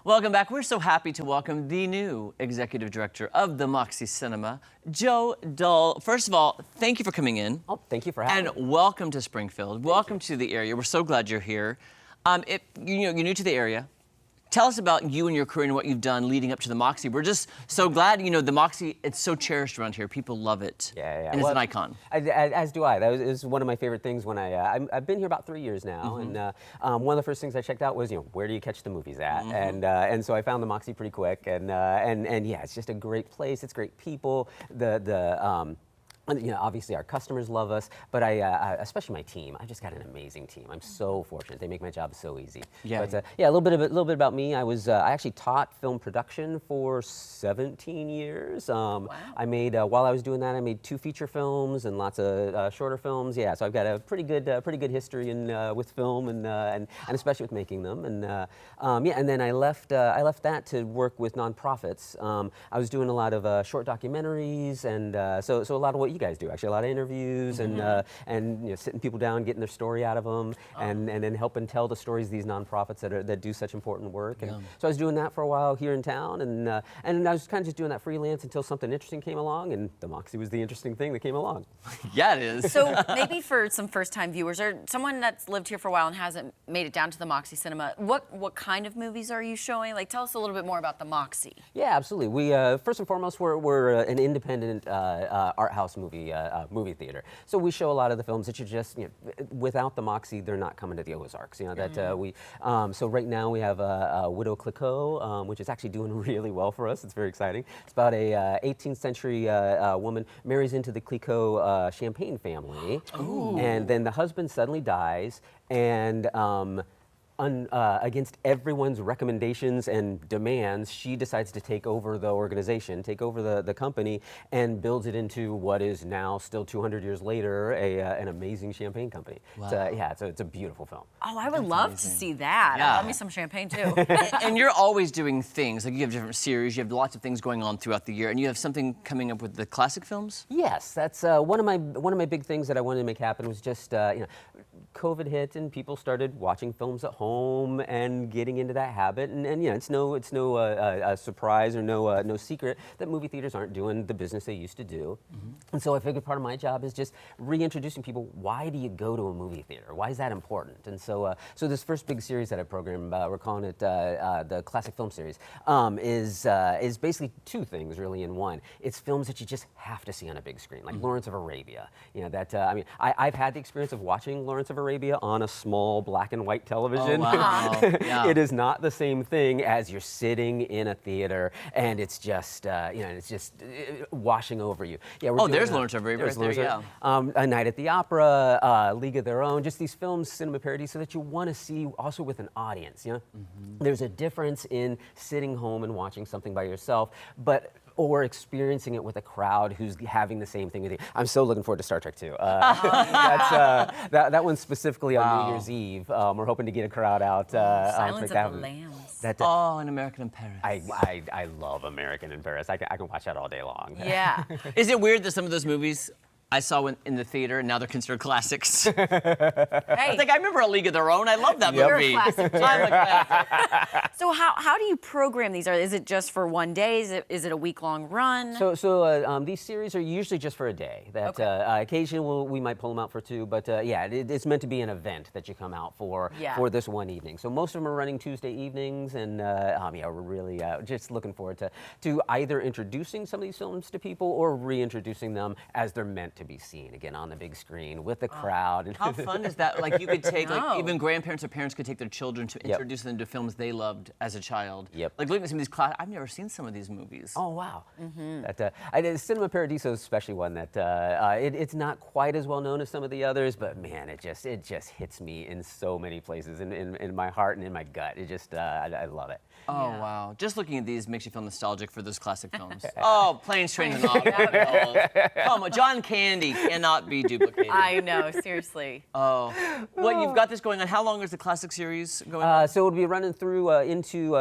Welcome back. We're so happy to welcome the new executive director of the Moxie Cinema, Joe Dull. First of all, thank you for coming in. Oh, thank you for having me. And welcome to Springfield. Welcome to the area. We're so glad you're here. You're new to the area. Tell us about you and your career and what you've done leading up to the Moxie. We're just so glad, the Moxie, it's so cherished around here. People love it. Yeah. And it's an icon. As do I. That is one of my favorite things when I've been here about 3 years now. And one of the first things I checked out was, where do you catch the movies at? And so I found the Moxie pretty quick. And yeah, it's just a great place. It's great people. Obviously our customers love us, but especially my team. I've just got an amazing team. I'm so fortunate. They make my job so easy. Yeah. But a little bit about me. I actually taught film production for 17 years. Wow. While I was doing that, I made 2 feature films and lots of shorter films. Yeah, so I've got a pretty good history with film and especially with making them. And then I left that to work with nonprofits. I was doing a lot of short documentaries and so a lot of what you guys do, actually, a lot of interviews and sitting people down, getting their story out of them, and then helping tell the stories of these nonprofits that do such important work. And so I was doing that for a while here in town, and I was kind of just doing that freelance until something interesting came along, and the Moxie was the interesting thing that came along. Yeah, it is. So maybe for some first-time viewers or someone that's lived here for a while and hasn't made it down to the Moxie Cinema, what kind of movies are you showing? Like, tell us a little bit more about the Moxie. Yeah, absolutely. We first and foremost, we're an independent art house movie theater. So we show a lot of the films that you just, without the Moxie, they're not coming to the Ozarks. So right now we have Widow Clicquot, which is actually doing really well for us. It's very exciting. It's about a 18th century woman marries into the Clicquot champagne family. Ooh. And then the husband suddenly dies, and against everyone's recommendations and demands, she decides to take over the organization, take over the company, and builds it into what is now, still 200 years later, an amazing champagne company. Wow. It's a beautiful film. Oh, I would love to see that. Yeah. I love me some champagne, too. And you're always doing things, like you have different series, you have lots of things going on throughout the year, and you have something coming up with the classic films? Yes, that's one of my big things that I wanted to make happen was just, COVID hit and people started watching films at home and getting into that habit, and it's no surprise or no secret that movie theaters aren't doing the business they used to do. And so I figured part of my job is just reintroducing people. Why do you go to a movie theater? Why is that important? And so this first big series that I programmed, we're calling it the Classic Film Series, is basically 2 things really in one. It's films that you just have to see on a big screen, like Lawrence of Arabia. I've had the experience of watching Lawrence of Arabia on a small black and white television. Oh, wow. Yeah. It is not the same thing as you're sitting in a theater and it's just washing over you. Yeah, there's Lawrence of Arabia right there, yeah. A Night at the Opera, League of Their Own, just these films, cinema parodies, so that you want to see also with an audience. There's a difference in sitting home and watching something by yourself, or experiencing it with a crowd who's having the same thing with you. I'm so looking forward to Star Trek 2. That one specifically on New Year's Eve. We're hoping to get a crowd out. Silence of the Lambs. An American in Paris. I love American in Paris. I can watch that all day long. Yeah. Is it weird that some of those movies I saw in the theater and now they're considered classics? Hey. I remember A League of Their Own. I love that You're movie. a classic, too. I'm a classic. So how do you program these? Is it just for one day? Is it a week-long run? So these series are usually just for a day. Occasionally we might pull them out for 2, but it's meant to be an event that you come out for this one evening. So most of them are running Tuesday evenings, and we're really just looking forward to either introducing some of these films to people or reintroducing them as they're meant to be seen again on the big screen with the crowd. And how fun is that? Like you could take, even grandparents or parents could take their children to introduce them to films they loved as a child. Yep. Like looking at some of these class, I've never seen some of these movies. Oh wow. Cinema Paradiso is especially one that it's not quite as well known as some of the others, but man, it just hits me in so many places in my heart and in my gut. It just I love it. Oh wow. Just looking at these makes you feel nostalgic for those classic films. Planes, Trains, and Automobiles. Come on, John Candy cannot be duplicated. I know, seriously. Well, you've got this going on. How long is the classic series going on? So it'll be running through into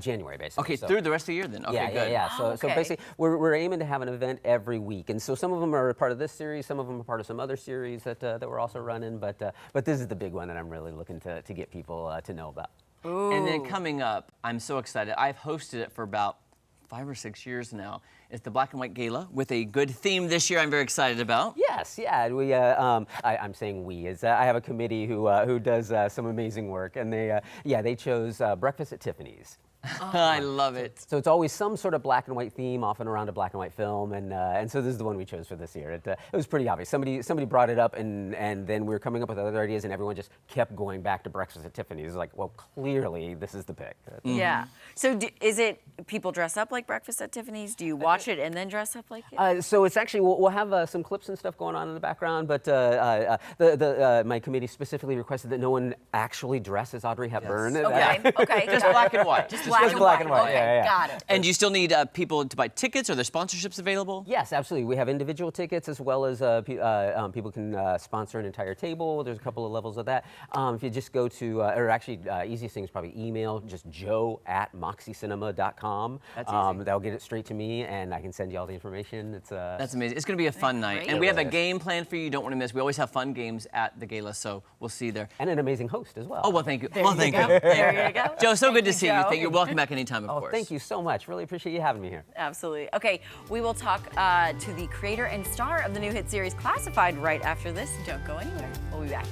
January, basically. Okay, through the rest of the year then. Okay, good. Yeah. So basically, we're aiming to have an event every week, and so some of them are part of this series, some of them are part of some other series that we're also running, but this is the big one that I'm really looking to get people to know about. And then coming up, I'm so excited. I've hosted it for about 5 or 6 years now. It's the Black and White Gala with a good theme this year I'm very excited about. Yes, yeah. I'm saying we. I have a committee who does some amazing work, and they chose Breakfast at Tiffany's. I love it. So it's always some sort of black and white theme, often around a black and white film, and so this is the one we chose for this year. It was pretty obvious. Somebody brought it up, and then we were coming up with other ideas, and everyone just kept going back to Breakfast at Tiffany's. It's like, well, clearly this is the pick. Yeah. So is it people dress up like Breakfast at Tiffany's? Do you watch it and then dress up like it? So it's actually we'll have some clips and stuff going on in the background, but my committee specifically requested that no one actually dress as Audrey Hepburn. Okay. Okay. Just black and white. Just black and white. Okay, Yeah. got it. And do you still need people to buy tickets? Are there sponsorships available? Yes, absolutely. We have individual tickets as well as people can sponsor an entire table. There's a couple of levels of that. If you just go to, or actually, easiest thing is probably email just joe@moxiecinema.com. That's easy. That'll get it straight to me, and I can send you all the information. That's amazing. It's going to be a fun night. great. And we have a It really game planned for you you don't want to miss. We always have fun games at the gala, so we'll see you there. and an amazing host as well. Oh, well, thank you. There well, you thank go. you. There you go. Joe, so good to see you. Joe. You're welcome back anytime, of Oh, course. thank you so much. Really appreciate you having me here. Absolutely. Okay, we will talk to the creator and star of the new hit series Classified right after this. Don't go anywhere. We'll be back.